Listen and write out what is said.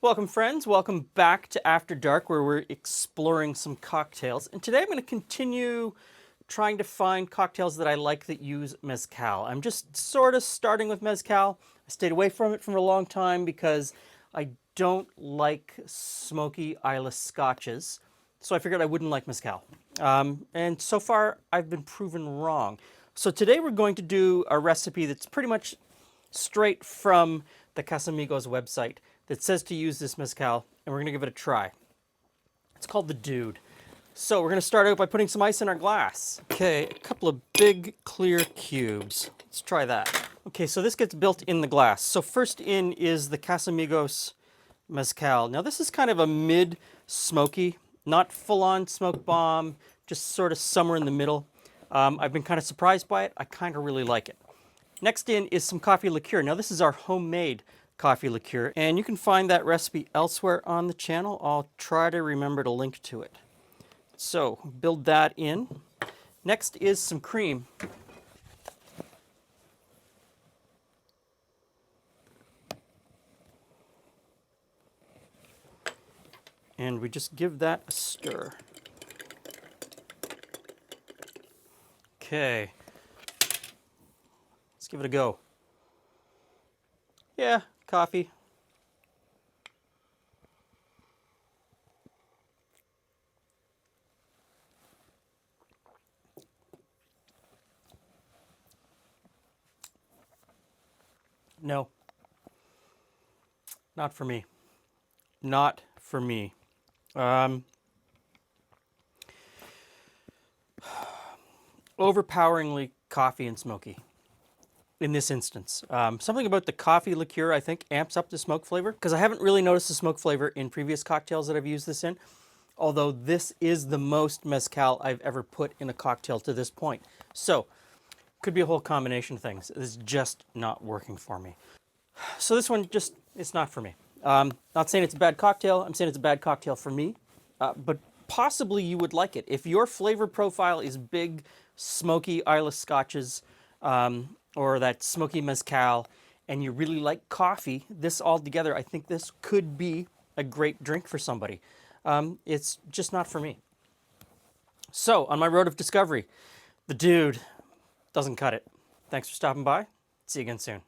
Welcome friends, welcome back to After Dark where we're exploring some cocktails. And today I'm going to continue trying to find cocktails that I like that use mezcal. I'm just sort of starting with mezcal. I stayed away from it for a long time because I don't like smoky Islay Scotches. So I figured I wouldn't like mezcal. And so far I've been proven wrong. So today we're going to do a recipe that's pretty much straight from the Casamigos website that says to use this mezcal, and we're going to give it a try. It's called the Dude. So we're going to start out by putting some ice in our glass. Okay, a couple of big clear cubes. Let's try that. Okay, so this gets built in the glass. So first in is the Casamigos mezcal. Now this is kind of a mid-smoky, not full-on smoke bomb, just sort of somewhere in the middle. I've been kind of surprised by it. I kind of really like it. Next in is some coffee liqueur. Now this is our homemade coffee liqueur, and you can find that recipe elsewhere on the channel. I'll try to remember to link to it. So build that in. Next is some cream. And we just give that a stir. Okay. Let's give it a go. Yeah, coffee. No. Not for me. Not for me. Overpoweringly coffee and smoky in this instance. Something about the coffee liqueur, I think, amps up the smoke flavor, because I haven't really noticed the smoke flavor in previous cocktails that I've used this in, although this is the most mezcal I've ever put in a cocktail to this point. So, could be a whole combination of things. It's just not working for me. So this one just, it's not for me. Not saying it's a bad cocktail, I'm saying it's a bad cocktail for me, but possibly you would like it. If your flavor profile is big, smoky Islay Scotches, or that smoky mezcal, and you really like coffee, this all together, I think this could be a great drink for somebody. It's just not for me. So, on my road of discovery, the Dude doesn't cut it. Thanks for stopping by. See you again soon.